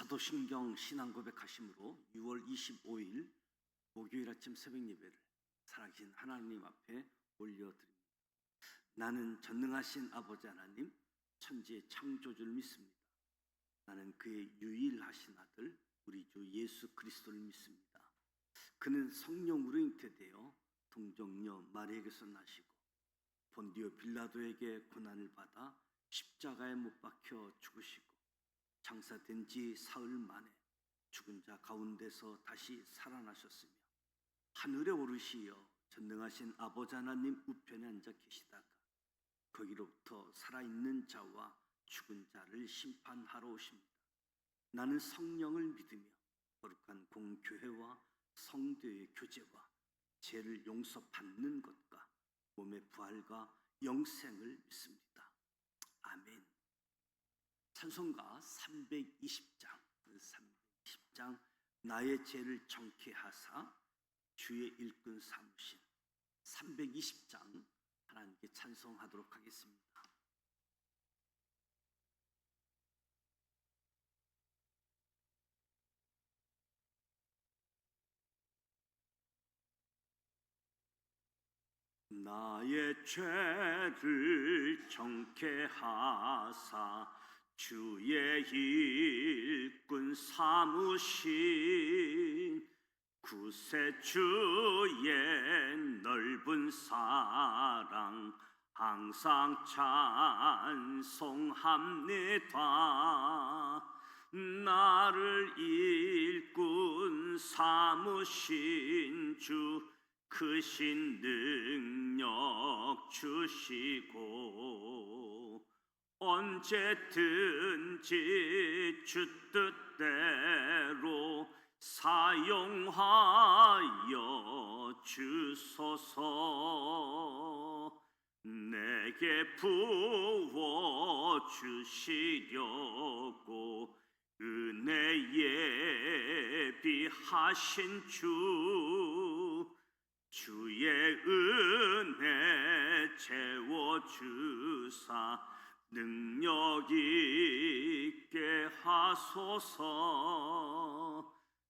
사도신경 신앙고백하심으로 6월 25일 목요일 아침 새벽 예배를 살아계신 하나님 앞에 올려드립니다. 나는 전능하신 아버지 하나님, 천지의 창조주를 믿습니다. 나는 그의 유일하신 아들 우리 주 예수 그리스도를 믿습니다. 그는 성령으로 잉태되어 동정녀 마리아에게서 나시고 본디오 빌라도에게 고난을 받아 십자가에 못 박혀 죽으시고 장사된 지 사흘 만에 죽은 자 가운데서 다시 살아나셨으며 하늘에 오르시어 전능하신 아버지 하나님 우편에 앉아 계시다가 거기로부터 살아있는 자와 죽은 자를 심판하러 오십니다. 나는 성령을 믿으며 거룩한 공교회와 성도의 교제와 죄를 용서받는 것과 몸의 부활과 영생을 믿습니다. 아멘. 찬송가 320장 나의 죄를 정케 하사 주의 일꾼 삼으신 320장 하나님께 찬송하도록 하겠습니다. 나의 죄를 정케 하사 주의 일꾼 삼으신 구세주의 넓은 사랑 항상 찬송합니다. 나를 일꾼 삼으신 주 크신 능력 주시고 언제든지 주 뜻대로 사용하여 주소서. 내게 부어 주시려고 은혜 예비하신 주의 은혜 채워주사 능력 있게 하소서.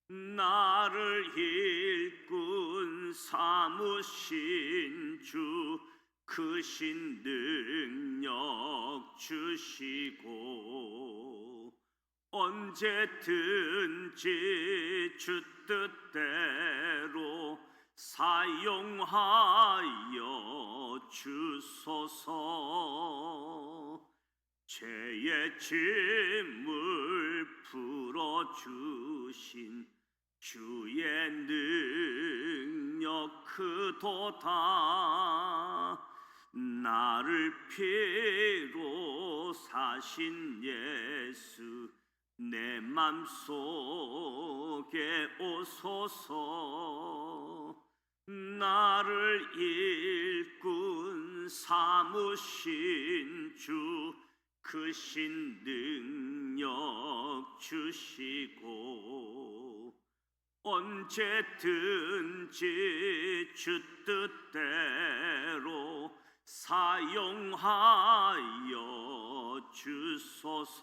나를 일꾼 삼으신 주 크신 능력 주시고 언제든지 주 뜻대로 사용하여 주소서. 죄의 짐을 풀어주신 주의 능력 크도다. 나를 피로 사신 예수 내 맘속에 오소서. 나를 일꾼 삼으신 주 크신 능력 주시고 언제든지 주 뜻대로 사용하여 주소서.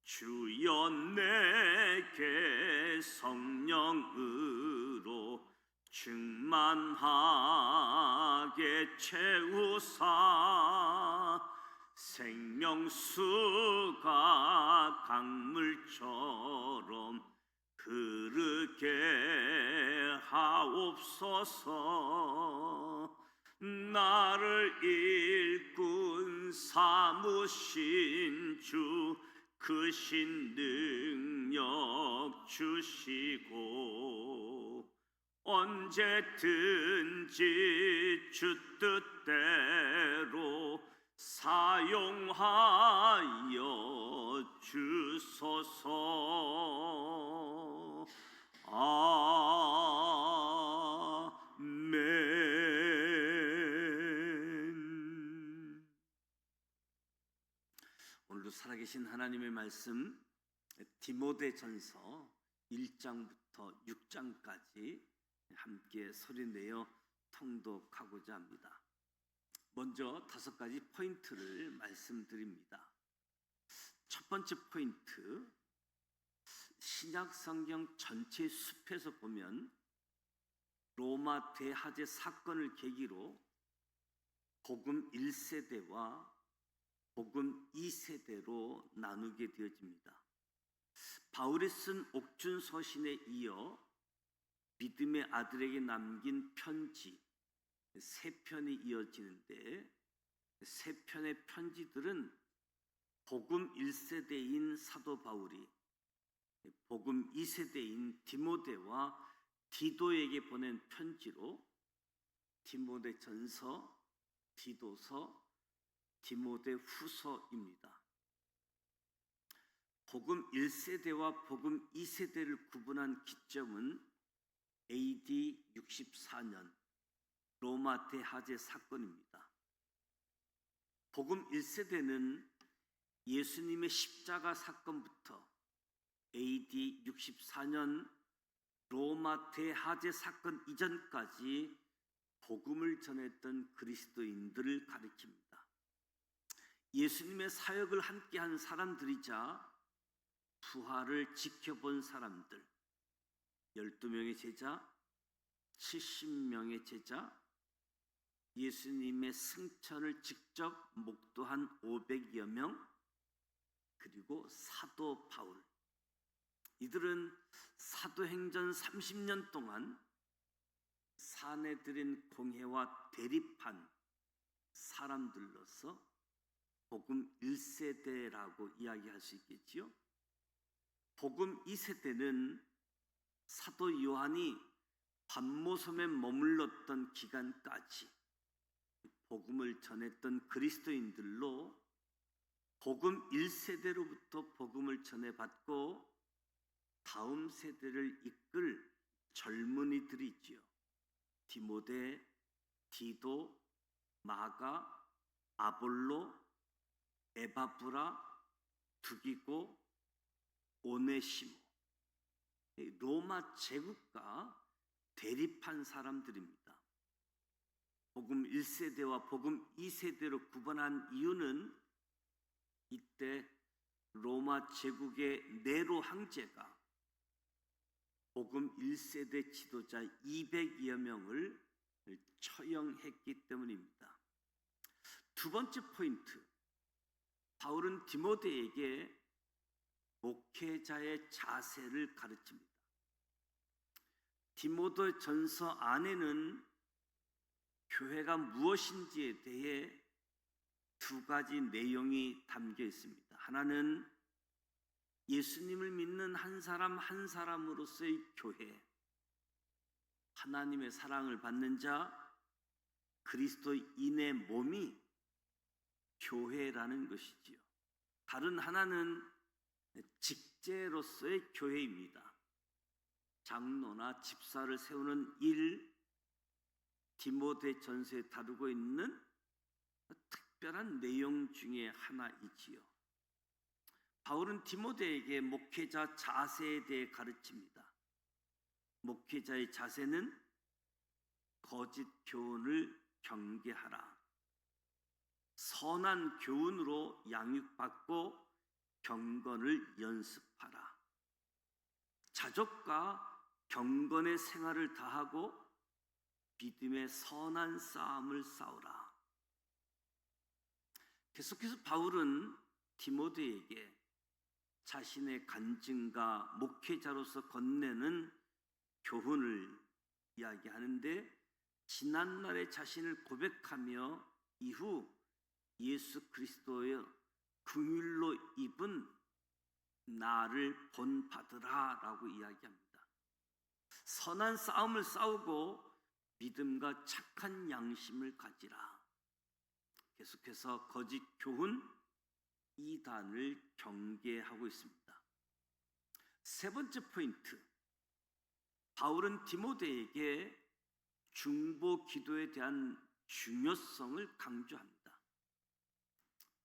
주여 내게 성령으로 충만하게 채우사 생명수가 강물처럼 흐르게 하옵소서. 나를 일꾼 삼으신 주 크신 능력 주시고 언제든지 주 뜻대로 사용하여 주소서. 아멘. 오늘도 살아계신 하나님의 말씀 디모데전서 1장부터 6장까지 함께 소리내어 통독하고자 합니다. 먼저 5가지 포인트를 말씀드립니다. 첫 번째 포인트, 신약 성경 전체 숲에서 보면 로마 대하제 사건을 계기로 복음 1세대와 복음 2세대로 나누게 되어집니다. 바울이 쓴 옥중 서신에 이어 믿음의 아들에게 남긴 편지 세 편이 이어지는데, 세 편의 편지들은 복음 1세대인 사도 바울이 복음 2세대인 디모데와 디도에게 보낸 편지로 디모데 전서, 디도서, 디모데 후서입니다. 복음 1세대와 복음 2세대를 구분한 기점은 AD 64년 로마 대하제 사건입니다. 복음 1세대는 예수님의 십자가 사건부터 AD 64년 로마 대하제 사건 이전까지 복음을 전했던 그리스도인들을 가리킵니다. 예수님의 사역을 함께한 사람들이자 부활을 지켜본 사람들, 12명의 제자, 70명의 제자, 예수님의 승천을 직접 목도한 500여 명, 그리고 사도 바울. 이들은 사도행전 30년 동안 사내들인 공회와 대립한 사람들로서 복음 1세대라고 이야기할 수 있겠지요. 복음 2세대는 사도 요한이 반모섬에 머물렀던 기간까지 복음을 전했던 그리스도인들로 복음 1세대로부터 복음을 전해받고 다음 세대를 이끌 젊은이들이지요. 디모데, 디도, 마가, 아볼로, 에바브라, 두기고, 오네시모, 로마 제국과 대립한 사람들입니다. 복음 1세대와 복음 2세대로 구분한 이유는 이때 로마 제국의 네로 황제가 복음 1세대 지도자 200여 명을 처형했기 때문입니다. 두 번째 포인트, 바울은 디모데에게 목회자의 자세를 가르칩니다. 디모데 전서 안에는 교회가 무엇인지에 대해 두 가지 내용이 담겨 있습니다. 하나는 예수님을 믿는 한 사람 한 사람으로서의 교회, 하나님의 사랑을 받는 자, 그리스도인의 몸이 교회라는 것이지요. 다른 하나는 직제로서의 교회입니다. 장로나 집사를 세우는 일, 디모데 전서에 다루고 있는 특별한 내용 중에 하나이지요. 바울은 디모데에게 목회자 자세에 대해 가르칩니다. 목회자의 자세는 거짓 교훈을 경계하라, 선한 교훈으로 양육받고 경건을 연습하라, 자족과 경건의 생활을 다하고 믿음의 선한 싸움을 싸우라. 계속해서 바울은 디모데에게 자신의 간증과 목회자로서 건네는 교훈을 이야기하는데, 지난날의 자신을 고백하며 이후 예수 그리스도의 긍휼로 입은 나를 본받으라 라고 이야기합니다. 선한 싸움을 싸우고 믿음과 착한 양심을 가지라. 계속해서 거짓 교훈, 이단을 경계하고 있습니다. 세 번째 포인트, 바울은 디모데에게 중보 기도에 대한 중요성을 강조합니다.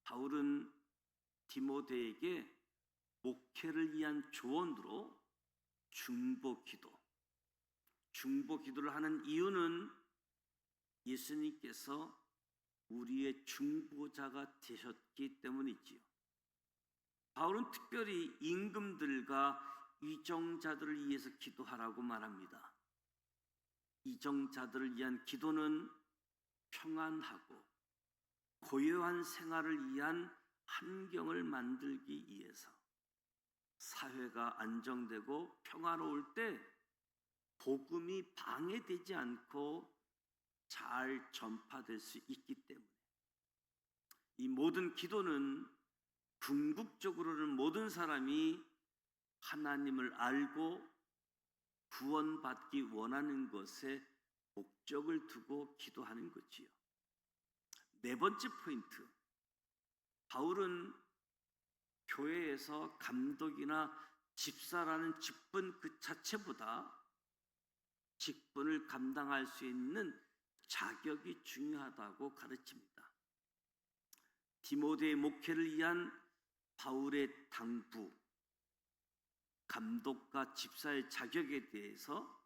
바울은 디모데에게 목회를 위한 조언으로 중보 기도를 하는 이유는 예수님께서 우리의 중보자가 되셨기 때문이지요. 바울은 특별히 임금들과 위정자들을 위해서 기도하라고 말합니다. 위정자들을 위한 기도는 평안하고 고요한 생활을 위한 환경을 만들기 위해서, 사회가 안정되고 평화로울 때 복음이 방해되지 않고 잘 전파될 수 있기 때문에, 이 모든 기도는 궁극적으로는 모든 사람이 하나님을 알고 구원받기 원하는 것에 목적을 두고 기도하는 거지요. 네 번째 포인트, 바울은 교회에서 감독이나 집사라는 직분 그 자체보다 직분을 감당할 수 있는 자격이 중요하다고 가르칩니다. 디모데의 목회를 위한 바울의 당부, 감독과 집사의 자격에 대해서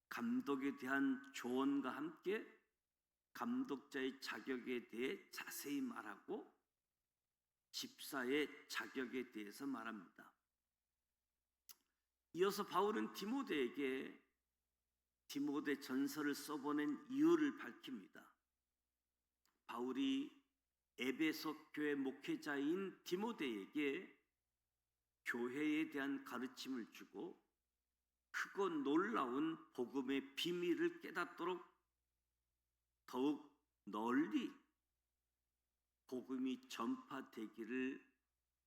감독에 대한 조언과 함께 감독자의 자격에 대해 자세히 말하고 집사의 자격에 대해서 말합니다. 이어서 바울은 디모데에게 디모데 전서를 써보낸 이유를 밝힙니다. 바울이 에베소 교회 목회자인 디모데에게 교회에 대한 가르침을 주고 크고 놀라운 복음의 비밀을 깨닫도록 더욱 널리 복음이 전파되기를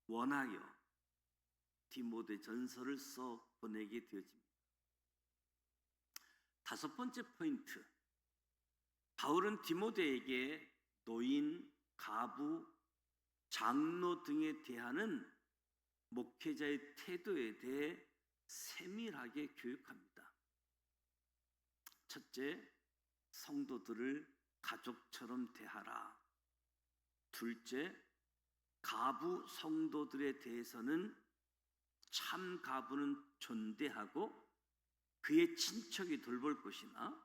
원하여 디모데 전서를 써 보내게 되어집니다. 다섯 번째 포인트, 바울은 디모데에게 노인, 가부, 장로 등에 대하는 목회자의 태도에 대해 세밀하게 교육합니다. 첫째, 성도들을 가족처럼 대하라. 둘째, 가부 성도들에 대해서는 참 가부는 존대하고 그의 친척이 돌볼 것이나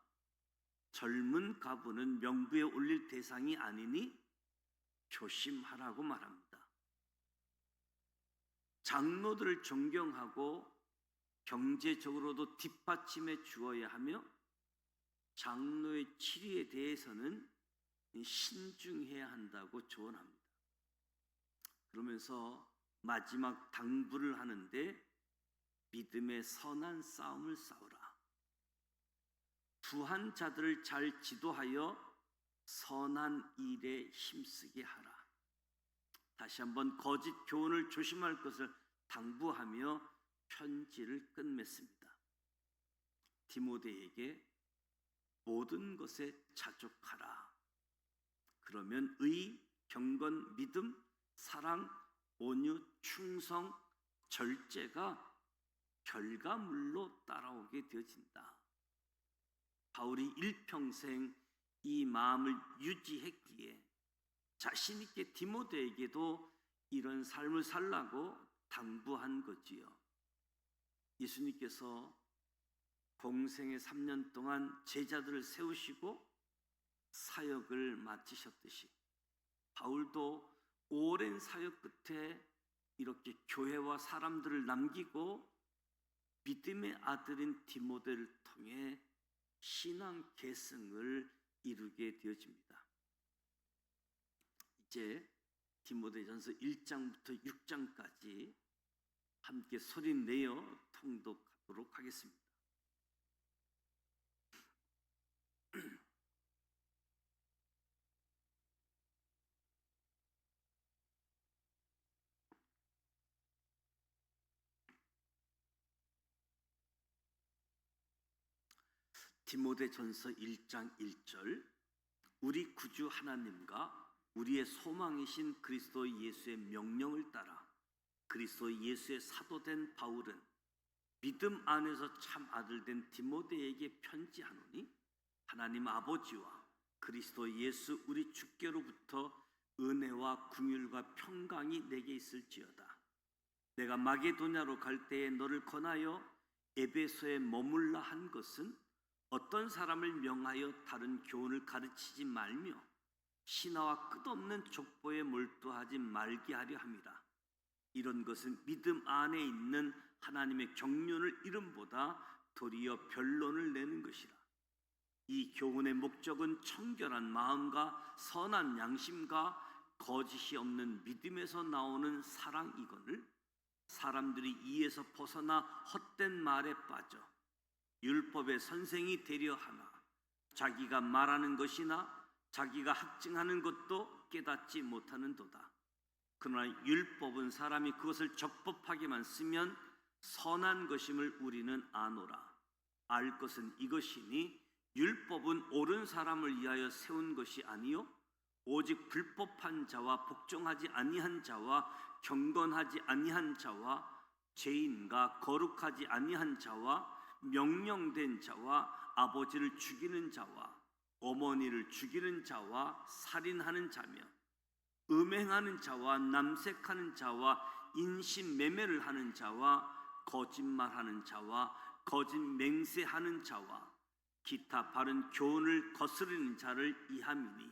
젊은 가부는 명부에 올릴 대상이 아니니 조심하라고 말합니다. 장로들을 존경하고 경제적으로도 뒷받침해 주어야 하며 장로의 치리에 대해서는 신중해야 한다고 조언합니다. 그러면서 마지막 당부를 하는데 믿음의 선한 싸움을 싸우라. 부한 자들을 잘 지도하여 선한 일에 힘쓰게 하라. 다시 한번 거짓 교훈을 조심할 것을 당부하며 편지를 끝맺습니다. 디모데에게 모든 것에 자족하라. 그러면 의, 경건, 믿음, 사랑, 온유, 충성, 절제가 결과물로 따라오게 되어진다. 바울이 일평생 이 마음을 유지했기에 자신 있게 디모데에게도 이런 삶을 살라고 당부한 거지요. 예수님께서 공생의 3년 동안 제자들을 세우시고 사역을 마치셨듯이 바울도 오랜 사역 끝에 이렇게 교회와 사람들을 남기고 믿음의 아들인 디모데를 통해 신앙 계승을 이루게 되어집니다. 이제 디모데전서 1장부터 6장까지 함께 소리내어 통독하도록 하겠습니다. 디모데전서 1장 1절, 우리 구주 하나님과 우리의 소망이신 그리스도 예수의 명령을 따라 그리스도 예수의 사도된 바울은 믿음 안에서 참 아들된 디모데에게 편지하노니 하나님 아버지와 그리스도 예수 우리 주께로부터 은혜와 긍휼과 평강이 내게 있을지어다. 내가 마게도냐로 갈 때에 너를 권하여 에베소에 머물라 한 것은 어떤 사람을 명하여 다른 교훈을 가르치지 말며 신화와 끝없는 족보에 몰두하지 말게 하려 함이라. 이런 것은 믿음 안에 있는 하나님의 경륜을 이름보다 도리어 변론을 내는 것이라. 이 교훈의 목적은 청결한 마음과 선한 양심과 거짓이 없는 믿음에서 나오는 사랑이거늘 사람들이 이에서 벗어나 헛된 말에 빠져 율법의 선생이 되려 하나 자기가 말하는 것이나 자기가 학증하는 것도 깨닫지 못하는도다. 그러나 율법은 사람이 그것을 적법하게만 쓰면 선한 것임을 우리는 아노라. 알 것은 이것이니 율법은 옳은 사람을 위하여 세운 것이 아니요 오직 불법한 자와 복종하지 아니한 자와 경건하지 아니한 자와 죄인과 거룩하지 아니한 자와 명령된 자와 아버지를 죽이는 자와 어머니를 죽이는 자와 살인하는 자며 음행하는 자와 남색하는 자와 인신매매를 하는 자와 거짓말하는 자와 거짓 맹세하는 자와 기타 바른 교훈을 거스르는 자를 이함이니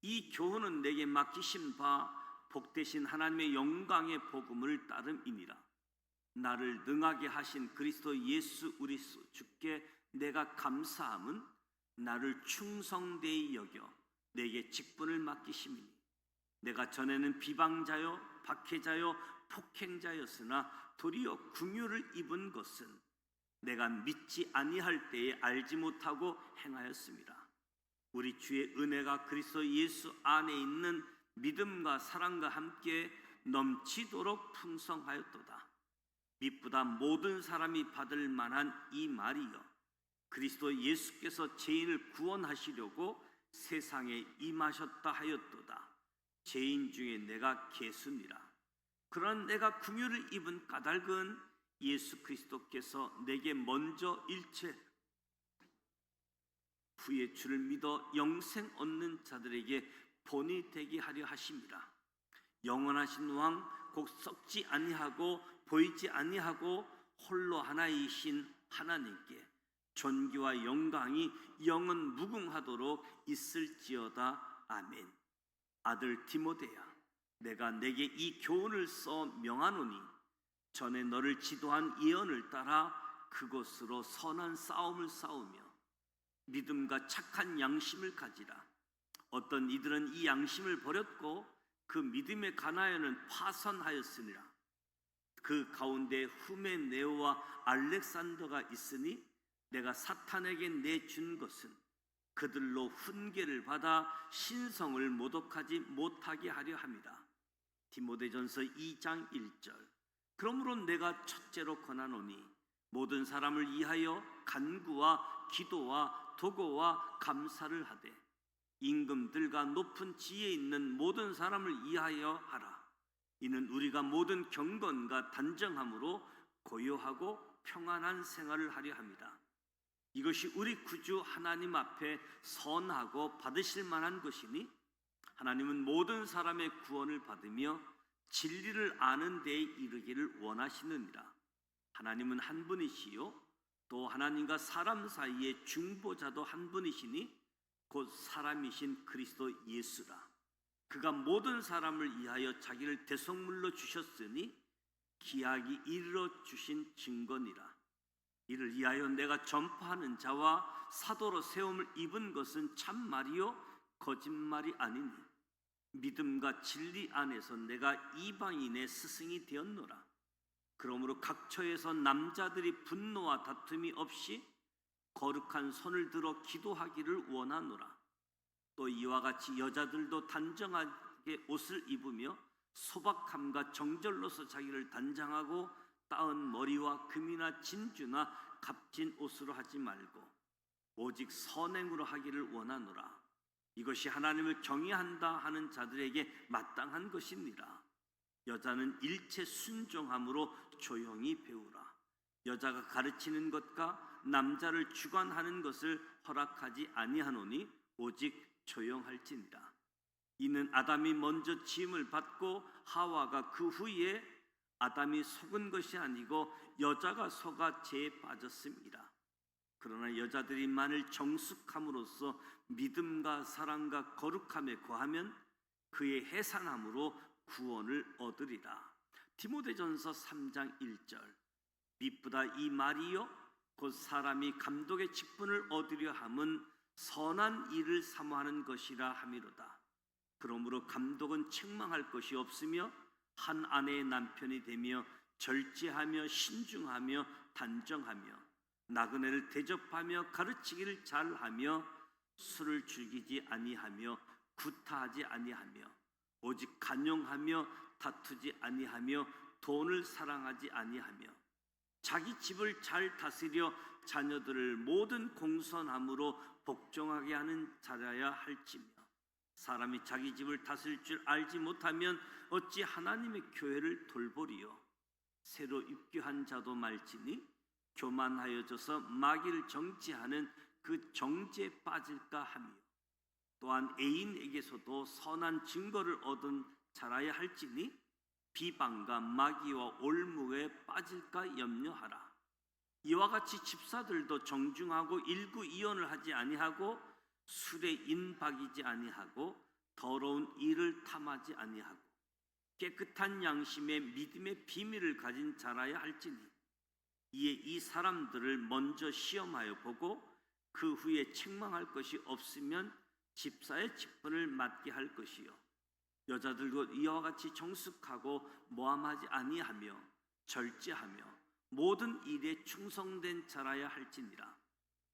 이 교훈은 내게 맡기신 바 복되신 하나님의 영광의 복음을 따름이니라. 나를 능하게 하신 그리스도 예수 우리 주께 내가 감사함은 나를 충성되이 여겨 내게 직분을 맡기심이니 내가 전에는 비방자요 박해자요 폭행자였으나 도리어 긍휼을 입은 것은 내가 믿지 아니할 때에 알지 못하고 행하였습니다. 우리 주의 은혜가 그리스도 예수 안에 있는 믿음과 사랑과 함께 넘치도록 풍성하였도다. 믿보다 모든 사람이 받을 만한 이 말이여 그리스도 예수께서 죄인을 구원하시려고 세상에 임하셨다 하였도다. 죄인 중에 내가 개수니라. 그러나 내가 긍휼을 입은 까닭은 예수 그리스도께서 내게 먼저 일체 후에 주를 믿어 영생 얻는 자들에게 본이 되게 하려 하심이라. 영원하신 왕 곧 썩지 아니하고 보이지 아니하고 홀로 하나이신 하나님께 존귀와 영광이 영원 무궁하도록 있을지어다. 아멘. 아들 디모데야, 내가 내게 이 교훈을 써 명하노니 전에 너를 지도한 예언을 따라 그것으로 선한 싸움을 싸우며 믿음과 착한 양심을 가지라. 어떤 이들은 이 양심을 버렸고 그 믿음에 관하여는 파선하였으니라. 그 가운데 후메네오와 알렉산더가 있으니 내가 사탄에게 내준 것은 그들로 훈계를 받아 신성을 모독하지 못하게 하려 함이다. 디모데전서 2장 1절. 그러므로 내가 첫째로 권하노니 모든 사람을 위하여 간구와 기도와 도고와 감사를 하되 임금들과 높은 지혜 있는 모든 사람을 위하여 하라. 이는 우리가 모든 경건과 단정함으로 고요하고 평안한 생활을 하려 합니다. 이것이 우리 구주 하나님 앞에 선하고 받으실 만한 것이니 하나님은 모든 사람의 구원을 받으며 진리를 아는 데에 이르기를 원하시느니라. 하나님은 한 분이시요 또 하나님과 사람 사이의 중보자도 한 분이시니 곧 사람이신 그리스도 예수라. 그가 모든 사람을 위하여 자기를 대속물로 주셨으니 기약이 이르러 주신 증거니라. 이를 위하여 내가 전파하는 자와 사도로 세움을 입은 것은 참말이요 거짓말이 아니니 믿음과 진리 안에서 내가 이방인의 스승이 되었노라. 그러므로 각처에서 남자들이 분노와 다툼이 없이 거룩한 손을 들어 기도하기를 원하노라. 또 이와 같이 여자들도 단정하게 옷을 입으며 소박함과 정절로서 자기를 단장하고 따은 머리와 금이나 진주나 값진 옷으로 하지 말고 오직 선행으로 하기를 원하노라. 이것이 하나님을 경외한다 하는 자들에게 마땅한 것이니라. 여자는 일체 순종함으로 조용히 배우라. 여자가 가르치는 것과 남자를 주관하는 것을 허락하지 아니하노니 오직 조용할지니라. 이는 아담이 먼저 지음을 받고 하와가 그 후에 아담이 속은 것이 아니고 여자가 속아 죄에 빠졌습니다. 그러나 여자들이 만일 정숙함으로써 믿음과 사랑과 거룩함에 거하면 그의 해산함으로 구원을 얻으리라. 디모데전서 3장 1절 미쁘다 이 말이요 곧 사람이 감독의 직분을 얻으려 함은 선한 일을 사모하는 것이라 함이로다. 그러므로 감독은 책망할 것이 없으며 한 아내의 남편이 되며 절제하며 신중하며 단정하며 나그네를 대접하며 가르치기를 잘하며 술을 즐기지 아니하며 구타하지 아니하며 오직 간용하며 다투지 아니하며 돈을 사랑하지 아니하며 자기 집을 잘 다스려 자녀들을 모든 공손함으로 복종하게 하는 자라야 할지며 사람이 자기 집을 다스릴 줄 알지 못하면 어찌 하나님의 교회를 돌보리요. 새로 입교한 자도 말지니 교만하여져서 마귀를 정죄하는 그 정죄에 빠질까 하며 또한 애인에게서도 선한 증거를 얻은 자라야 할지니 비방과 마귀와 올무에 빠질까 염려하라. 이와 같이 집사들도 정중하고 일구이연을 하지 아니하고 술에 인박이지 아니하고 더러운 일을 탐하지 아니하고 깨끗한 양심의 믿음의 비밀을 가진 자라야 할지니 이에 이 사람들을 먼저 시험하여 보고 그 후에 책망할 것이 없으면 집사의 직분을 맡게 할 것이요 여자들도 이와 같이 정숙하고 모함하지 아니하며 절제하며 모든 일에 충성된 자라야 할지니라.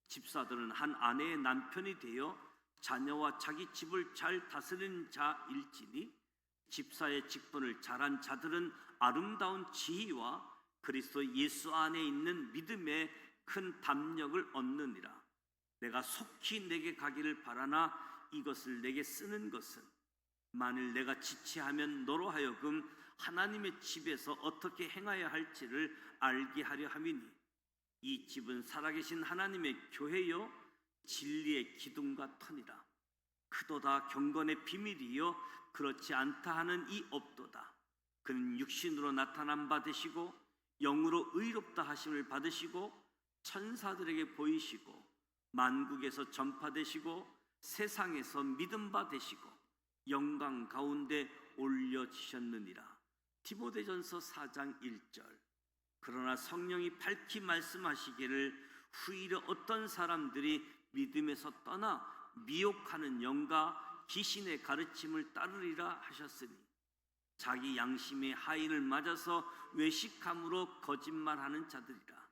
집사들은 한 아내의 남편이 되어 자녀와 자기 집을 잘 다스리는 자일지니 집사의 직분을 잘한 자들은 아름다운 지혜와 그리스도 예수 안에 있는 믿음의 큰 담력을 얻느니라. 내가 속히 내게 가기를 바라나 이것을 내게 쓰는 것은 만일 내가 지체하면 너로 하여금 하나님의 집에서 어떻게 행하여야 할지를 알게 하려 함이니 이 집은 살아계신 하나님의 교회요 진리의 기둥과 터니라. 크도다 경건의 비밀이요 그렇지 않다 하는 이 없도다. 그는 육신으로 나타난 바 되시고 영으로 의롭다 하심을 받으시고 천사들에게 보이시고 만국에서 전파되시고 세상에서 믿음 바 되시고 영광 가운데 올려지셨느니라. 디모데전서 4장 1절 그러나 성령이 밝히 말씀하시기를 후일에 어떤 사람들이 믿음에서 떠나 미혹하는 영과 귀신의 가르침을 따르리라 하셨으니 자기 양심의 하인을 맞아서 외식함으로 거짓말하는 자들이라.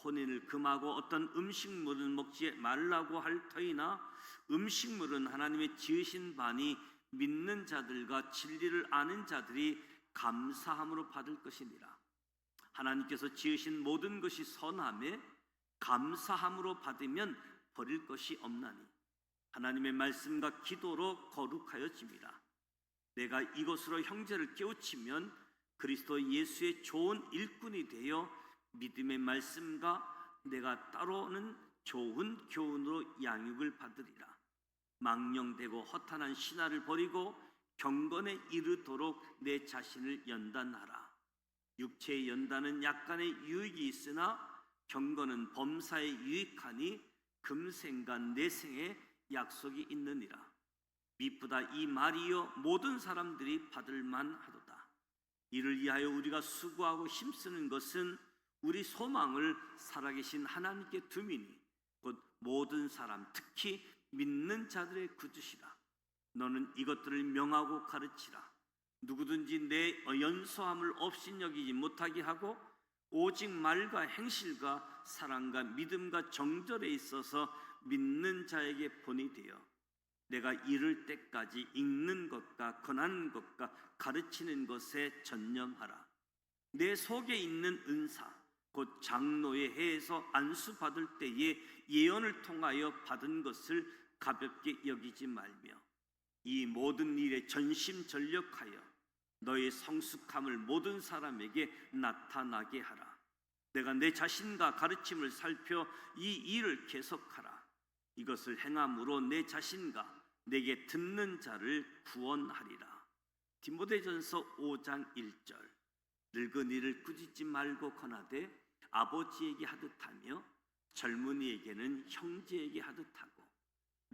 혼인을 금하고 어떤 음식물은 먹지 말라고 할 터이나 음식물은 하나님의 지으신 바니 믿는 자들과 진리를 아는 자들이 감사함으로 받을 것이니라. 하나님께서 지으신 모든 것이 선함에 감사함으로 받으면 버릴 것이 없나니 하나님의 말씀과 기도로 거룩하여짐이라. 내가 이것으로 형제를 깨우치면 그리스도 예수의 좋은 일꾼이 되어 믿음의 말씀과 내가 따르는 좋은 교훈으로 양육을 받으리라. 망령되고 허탄한 신화를 버리고 경건에 이르도록 내 자신을 연단하라. 육체의 연단은 약간의 유익이 있으나 경건은 범사에 유익하니 금생과 내생에 약속이 있느니라. 미쁘다 이 말이요 모든 사람들이 받을 만하도다. 이를 위하여 우리가 수고하고 힘쓰는 것은 우리 소망을 살아계신 하나님께 둠이니 곧 모든 사람 특히 믿는 자들의 구주시라. 너는 이것들을 명하고 가르치라. 누구든지 내 연소함을 업신여기지 못하게 하고 오직 말과 행실과 사랑과 믿음과 정절에 있어서 믿는 자에게 본이 되어 내가 이를 때까지 읽는 것과 권하는 것과 가르치는 것에 전념하라. 내 속에 있는 은사 곧 장로의 해에서 안수 받을 때에 예언을 통하여 받은 것을 가볍게 여기지 말며 이 모든 일에 전심전력하여 너의 성숙함을 모든 사람에게 나타나게 하라. 내가 내 자신과 가르침을 살펴 이 일을 계속하라. 이것을 행함으로 내 자신과 내게 듣는 자를 구원하리라. 디모데전서 5장 1절 늙은이를 꾸짖지 말고 권하되 아버지에게 하듯하며 젊은이에게는 형제에게 하듯하고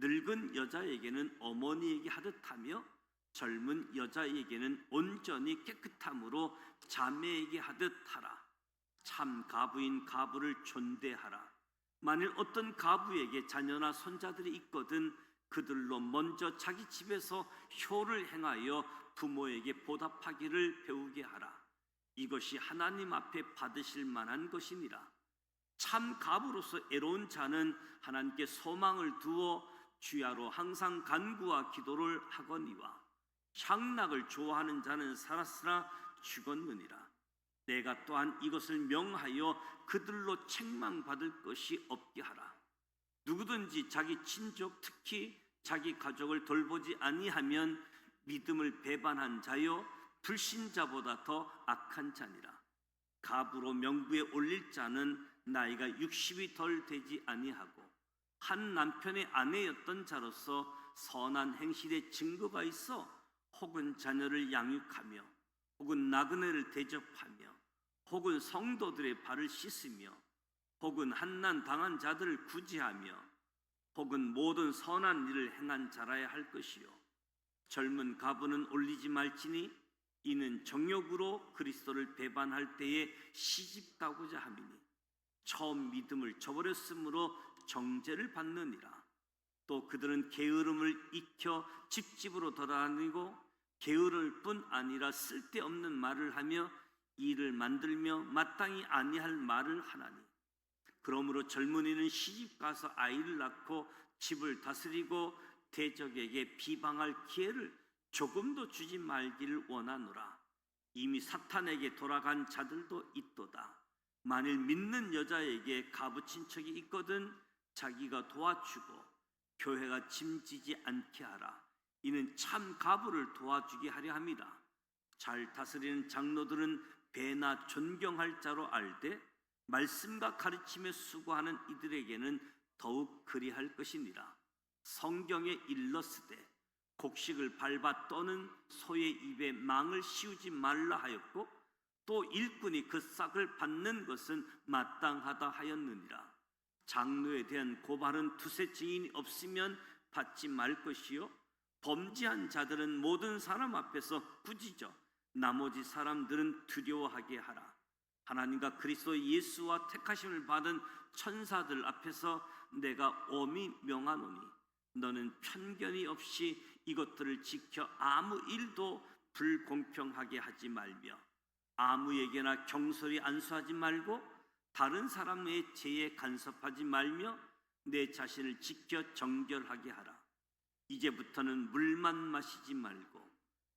늙은 여자에게는 어머니에게 하듯하며 젊은 여자에게는 온전히 깨끗함으로 자매에게 하듯 하라. 참 가부인 가부를 존대하라. 만일 어떤 가부에게 자녀나 손자들이 있거든 그들로 먼저 자기 집에서 효를 행하여 부모에게 보답하기를 배우게 하라. 이것이 하나님 앞에 받으실 만한 것이니라. 참 가부로서 애로운 자는 하나님께 소망을 두어 주야로 항상 간구와 기도를 하거니와 향락을 좋아하는 자는 살았으나 죽었느니라. 내가 또한 이것을 명하여 그들로 책망받을 것이 없게 하라. 누구든지 자기 친족 특히 자기 가족을 돌보지 아니하면 믿음을 배반한 자요 불신자보다 더 악한 자니라. 가부로 명부에 올릴 자는 나이가 60이 덜 되지 아니하고 한 남편의 아내였던 자로서 선한 행실의 증거가 있어 혹은 자녀를 양육하며 혹은 나그네를 대접하며 혹은 성도들의 발을 씻으며 혹은 한난 당한 자들을 구제하며 혹은 모든 선한 일을 행한 자라야 할 것이요 젊은 가부는 올리지 말지니 이는 정욕으로 그리스도를 배반할 때에 시집가고자 함이니 처음 믿음을 저버렸으므로 정죄를 받느니라. 또 그들은 게으름을 익혀 집집으로 돌아다니고 게으를 뿐 아니라 쓸데없는 말을 하며 일을 만들며 마땅히 아니할 말을 하나니 그러므로 젊은이는 시집가서 아이를 낳고 집을 다스리고 대적에게 비방할 기회를 조금도 주지 말기를 원하노라. 이미 사탄에게 돌아간 자들도 있도다. 만일 믿는 여자에게 가부 친척이 있거든 자기가 도와주고 교회가 짐지지 않게 하라. 이는 참 가부를 도와주게 하려 함이라. 잘 다스리는 장로들은 배나 존경할 자로 알되 말씀과 가르침에 수고하는 이들에게는 더욱 그리할 것이니라. 성경에 일렀으되 곡식을 밟아 떠는 소의 입에 망을 씌우지 말라 하였고 또 일꾼이 그 싹을 받는 것은 마땅하다 하였느니라. 장로에 대한 고발은 두세 증인이 없으면 받지 말 것이요 범죄한 자들은 모든 사람 앞에서 꾸짖어 나머지 사람들은 두려워하게 하라. 하나님과 그리스도 예수와 택하심을 받은 천사들 앞에서 내가 엄히 명하노니 너는 편견이 없이 이것들을 지켜 아무 일도 불공평하게 하지 말며 아무에게나 경솔히 안수하지 말고 다른 사람의 죄에 간섭하지 말며 내 자신을 지켜 정결하게 하라. 이제부터는 물만 마시지 말고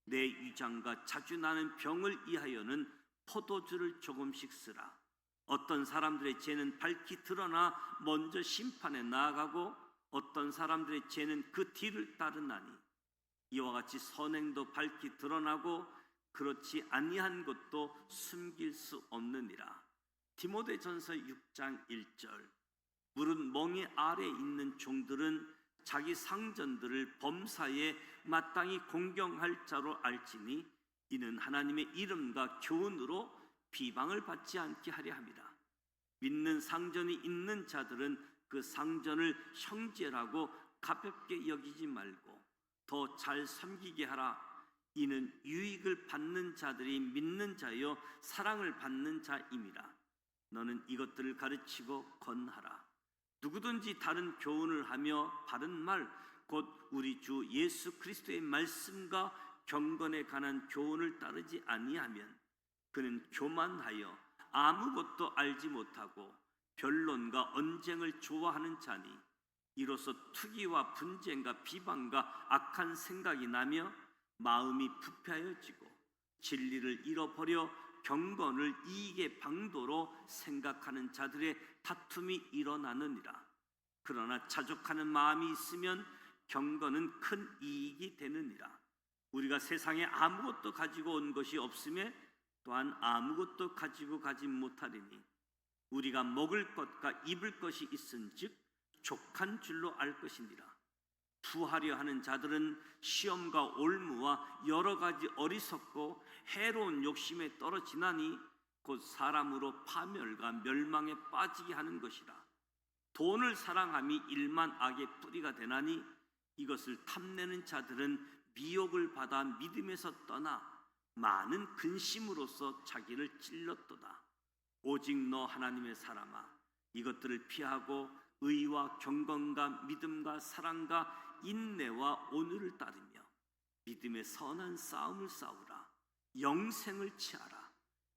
내 위장과 자주 나는 병을 이하여는 포도주를 조금씩 쓰라. 어떤 사람들의 죄는 밝히 드러나 먼저 심판에 나아가고 어떤 사람들의 죄는 그 뒤를 따르나니 이와 같이 선행도 밝히 드러나고 그렇지 아니한 것도 숨길 수 없느니라. 디모데전서 6장 1절. 무릇 멍에 아래 있는 종들은 자기 상전들을 범사에 마땅히 공경할 자로 알지니 이는 하나님의 이름과 교훈으로 비방을 받지 않게 하려 함이라. 믿는 상전이 있는 자들은 그 상전을 형제라고 가볍게 여기지 말고 더 잘 섬기게 하라. 이는 유익을 받는 자들이 믿는 자여 사랑을 받는 자임이라. 너는 이것들을 가르치고 권하라. 누구든지 다른 교훈을 하며 바른 말 곧 우리 주 예수 그리스도의 말씀과 경건에 관한 교훈을 따르지 아니하면 그는 교만하여 아무것도 알지 못하고 변론과 언쟁을 좋아하는 자니 이로써 투기와 분쟁과 비방과 악한 생각이 나며 마음이 부패하여지고 진리를 잃어버려 경건을 이익의 방도로 생각하는 자들의 다툼이 일어나느니라. 그러나 자족하는 마음이 있으면 경건은 큰 이익이 되느니라. 우리가 세상에 아무것도 가지고 온 것이 없음에 또한 아무것도 가지고 가지 못하리니 우리가 먹을 것과 입을 것이 있은즉 족한 줄로 알 것이니라. 부하려 하는 자들은 시험과 올무와 여러 가지 어리석고 해로운 욕심에 떨어지나니 곧 사람으로 파멸과 멸망에 빠지게 하는 것이라. 돈을 사랑함이 일만 악의 뿌리가 되나니 이것을 탐내는 자들은 미혹을 받아 믿음에서 떠나 많은 근심으로써 자기를 찔렀도다. 오직 너 하나님의 사람아, 이것들을 피하고 의와 경건과 믿음과 사랑과 인내와 온유를 따르며 믿음의 선한 싸움을 싸우라. 영생을 취하라.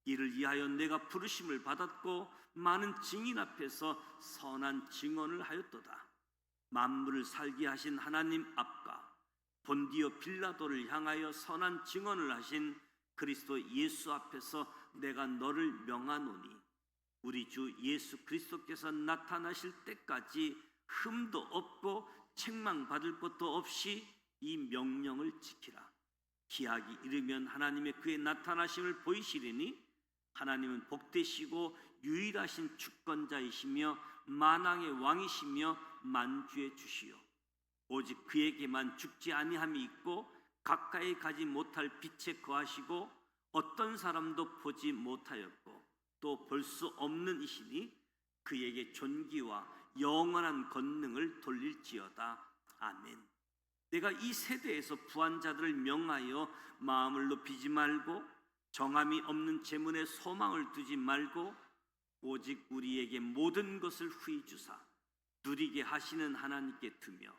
이를 위하여 내가 부르심을 받았고 많은 증인 앞에서 선한 증언을 하였도다. 만물을 살게 하신 하나님 앞과 본디오 빌라도를 향하여 선한 증언을 하신 그리스도 예수 앞에서 내가 너를 명하노니 우리 주 예수 그리스도께서 나타나실 때까지 흠도 없고 책망받을 것도 없이 이 명령을 지키라. 기약이 이르면 하나님의 그의 나타나심을 보이시리니 하나님은 복되시고 유일하신 주권자이시며 만왕의 왕이시며 만주의 주시요 오직 그에게만 죽지 아니함이 있고 가까이 가지 못할 빛에 거하시고 어떤 사람도 보지 못하였고 또 볼 수 없는 이시니 그에게 존귀와 영원한 권능을 돌릴지어다. 아멘. 내가 이 세대에서 부한 자들을 명하여 마음을 높이지 말고 정함이 없는 재문에 소망을 두지 말고 오직 우리에게 모든 것을 후히 주사 누리게 하시는 하나님께 두며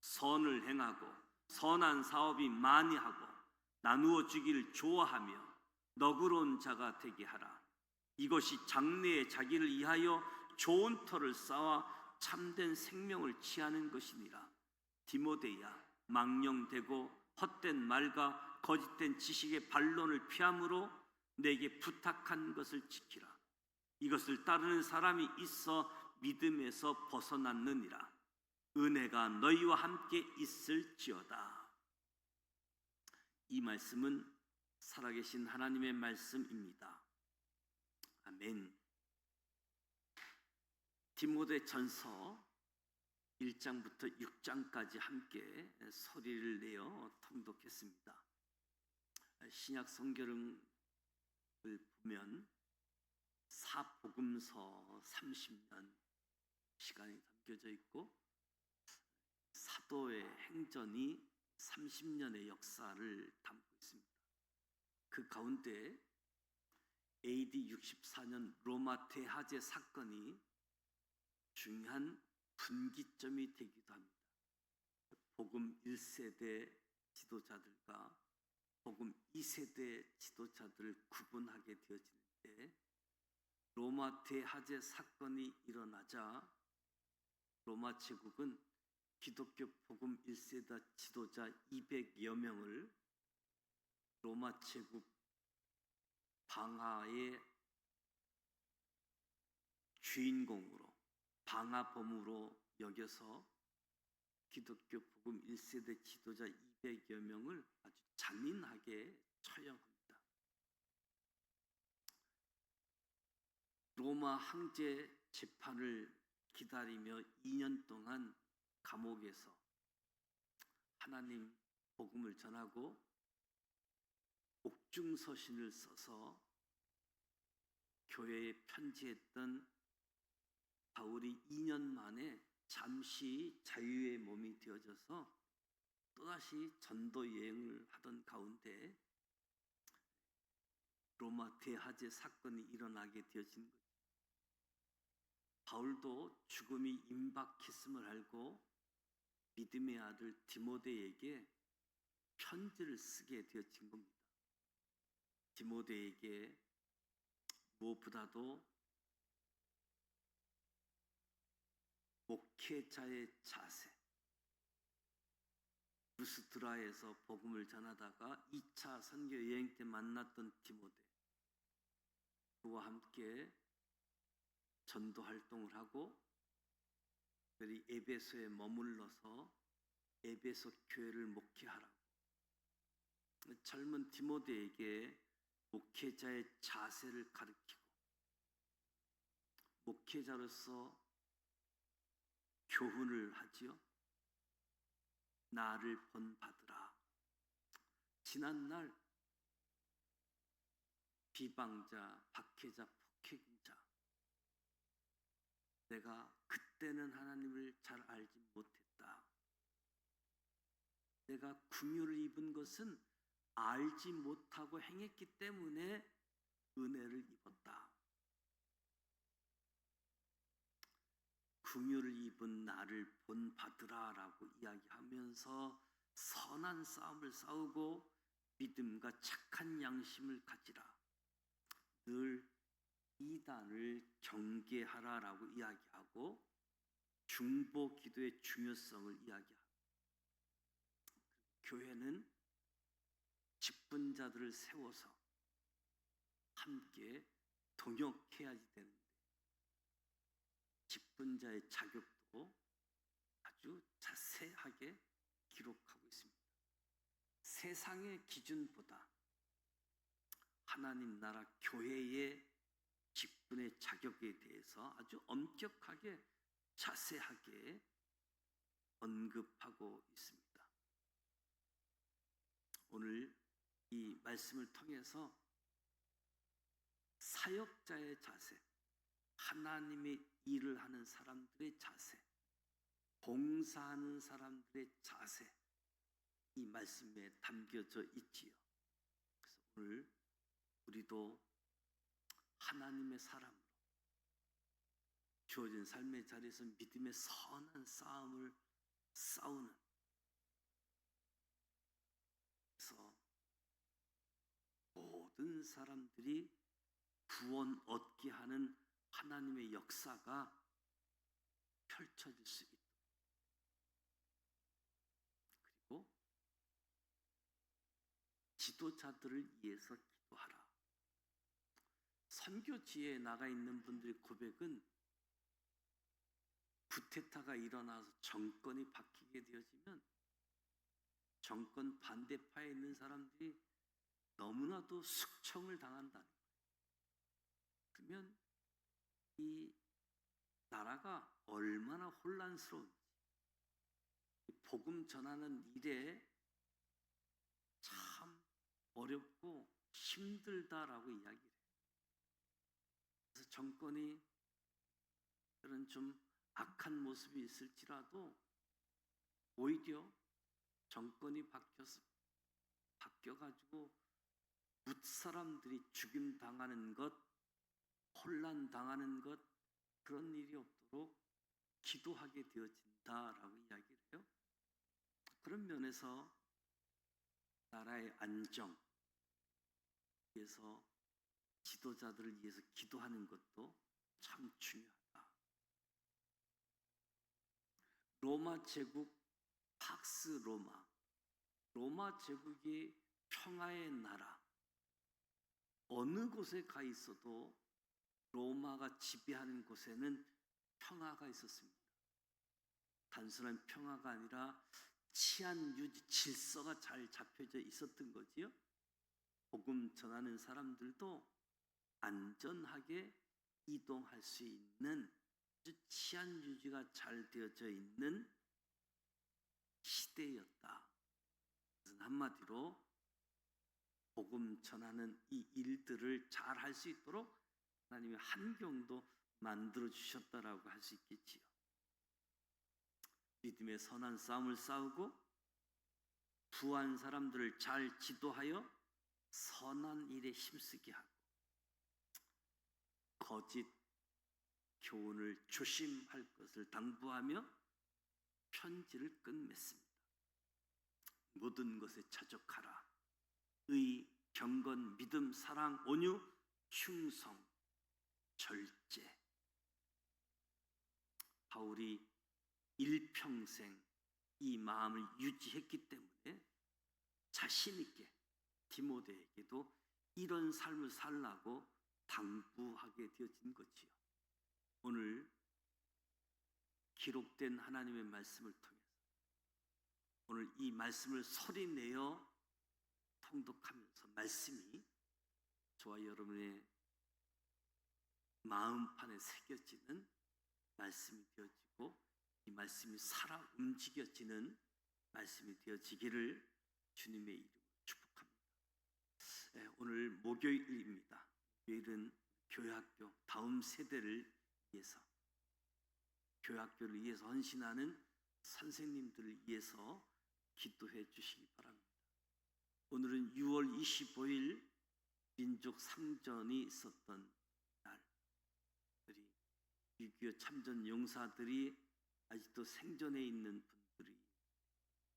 선을 행하고 선한 사업이 많이 하고 나누어 주기를 좋아하며 너그러운 자가 되게 하라. 이것이 장래에 자기를 위하여 좋은 터를 쌓아 참된 생명을 취하는 것이니라. 디모데야, 망령되고 헛된 말과 거짓된 지식의 반론을 피함으로 내게 부탁한 것을 지키라. 이것을 따르는 사람이 있어 믿음에서 벗어났느니라. 은혜가 너희와 함께 있을지어다. 이 말씀은 살아계신 하나님의 말씀입니다. 아멘. 디모데 전서 1장부터 6장까지 함께 소리를 내어 통독했습니다. 신약 성경을 보면 사복음서 30년 시간이 담겨져 있고 사도의 행전이 30년의 역사를 담고 있습니다. 그 가운데 AD 64년 로마 대화재 사건이 중요한 분기점이 되기도 합니다. 복음 1세대 지도자들과 복음 2세대 지도자들을 구분하게 되어지는데 로마 대화재 사건이 일어나자 로마 제국은 기독교 복음 1세대 지도자 200여 명을 로마 제국 방화의 주인공으로 방화범으로 여겨서 기독교 복음 1세대 지도자 200여 명을 아주 잔인하게 처형합니다. 로마 황제 재판을 기다리며 2년 동안 감옥에서 하나님 복음을 전하고 옥중서신을 써서 교회에 편지했던 바울이 2년 만에 잠시 자유의 몸이 되어져서 또다시 전도 여행을 하던 가운데 로마 대화재 사건이 일어나게 되어진 거죠. 바울도 죽음이 임박했음을 알고 믿음의 아들 디모데에게 편지를 쓰게 되어진 겁니다. 디모데에게 무엇보다도 목회자의 자세, 루스드라에서 복음을 전하다가 2차 선교 여행 때 만났던 디모데, 그와 함께 전도 활동을 하고 그들이 에베소에 머물러서 에베소 교회를 목회하라고 젊은 디모데에게 목회자의 자세를 가르치고 목회자로서 교훈을 하지요. 나를 본받으라. 지난날 비방자, 박해자, 폭행자, 내가 그때는 하나님을 잘 알지 못했다. 내가 긍휼을 입은 것은 알지 못하고 행했기 때문에 은혜를 입었다. 긍휼을 입은 나를 본받으라라고 이야기하면서 선한 싸움을 싸우고 믿음과 착한 양심을 가지라. 늘 이단을 경계하라라고 이야기하고 중보 기도의 중요성을 이야기합니다. 교회는 직분자들을 세워서 함께 동역해야 되는데 직분자의 자격도 아주 자세하게 기록하고 있습니다. 세상의 기준보다 하나님 나라 교회의 직분의 자격에 대해서 아주 엄격하게 자세하게 언급하고 있습니다. 오늘 이 말씀을 통해서 사역자의 자세, 하나님의 일을 하는 사람들의 자세, 봉사하는 사람들의 자세, 이 말씀에 담겨져 있지요. 그래서 오늘 우리도 하나님의 사람으로 주어진 삶의 자리에서 믿음의 선한 싸움을 싸우는, 그래서 모든 사람들이 구원 얻게 하는 하나님의 역사가 펼쳐질 수 있도록, 그리고 지도자들을 위해서 기도하라. 선교지에 나가 있는 분들의 고백은 쿠데타가 일어나서 정권이 바뀌게 되어지면 정권 반대파에 있는 사람들이 너무나도 숙청을 당한다는 거예요. 그러면 이 나라가 얼마나 혼란스러운지, 복음 전하는 일에 참 어렵고 힘들다라고 이야기를 해요. 그래서 정권이 그런 좀 악한 모습이 있을지라도 오히려 정권이 바뀌어가지고 뭇사람들이 죽임 당하는 것, 혼란 당하는 것, 그런 일이 없도록 기도하게 되어진다라고 이야기를 해요. 그런 면에서 나라의 안정 위해서 지도자들을 위해서 기도하는 것도 참 중요하다. 로마 제국, 팍스 로마 제국이 평화의 나라, 어느 곳에 가 있어도 로마가 지배하는 곳에는 평화가 있었습니다. 단순한 평화가 아니라 치안 유지, 질서가 잘 잡혀져 있었던 거지요. 복음 전하는 사람들도 안전하게 이동할 수 있는 아주 치안 유지가 잘 되어져 있는 시대였다. 한마디로 복음 전하는 이 일들을 잘 할 수 있도록 하나님의 환경도 만들어 주셨다라고 할 수 있겠지요. 믿음의 선한 싸움을 싸우고 부한 사람들을 잘 지도하여 선한 일에 힘쓰게 하고 거짓 교훈을 조심할 것을 당부하며 편지를 끝맺습니다. 모든 것에 자족하라. 의, 경건, 믿음, 사랑, 온유, 충성, 절제. 바울이 일평생 이 마음을 유지했기 때문에 자신 있게 디모데에게도 이런 삶을 살라고 당부하게 되어진 거지요. 오늘 기록된 하나님의 말씀을 통해서 오늘 이 말씀을 소리내어 통독하면서 말씀이 저와 여러분의 마음판에 새겨지는 말씀이 되어지고 이 말씀이 살아 움직여지는 말씀이 되어지기를 주님의 이름으로 축복합니다. 오늘 목요일입니다. 목요일은 교회학교 다음 세대를 위해서, 교회학교를 위해서 헌신하는 선생님들을 위해서 기도해 주시기 바랍니다. 오늘은 6월 25일 민족 상전이 있었던 날. 우리 6.25 참전 용사들이 아직도 생존해 있는 분들이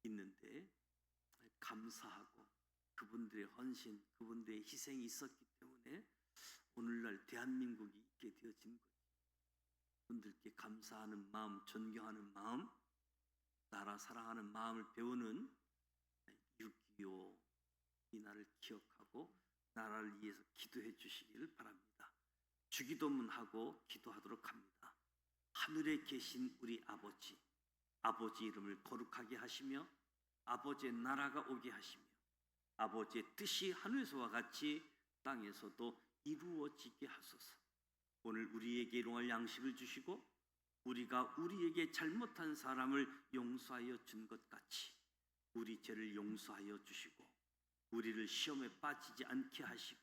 있는데 감사하고 그분들의 헌신, 그분들의 희생이 있었기 때문에 오늘날 대한민국이 있게 되어진 거죠. 그분들께 감사하는 마음, 존경하는 마음, 나라 사랑하는 마음을 배우는 6.25 이날을 기억하고 나라를 위해서 기도해 주시기를 바랍니다. 주기도문하고 기도하도록 합니다. 하늘에 계신 우리 아버지, 아버지 이름을 거룩하게 하시며 아버지의 나라가 오게 하시며 아버지의 뜻이 하늘에서와 같이 땅에서도 이루어지게 하소서. 오늘 우리에게 일용할 양식을 주시고 우리가 우리에게 잘못한 사람을 용서하여 준 것 같이 우리 죄를 용서하여 주시고 우리를 시험에 빠지지 않게 하시고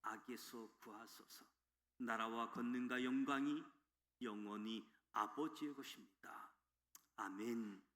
악에서 구하소서. 나라와 권능과 영광이 영원히 아버지의 것입니다. 아멘.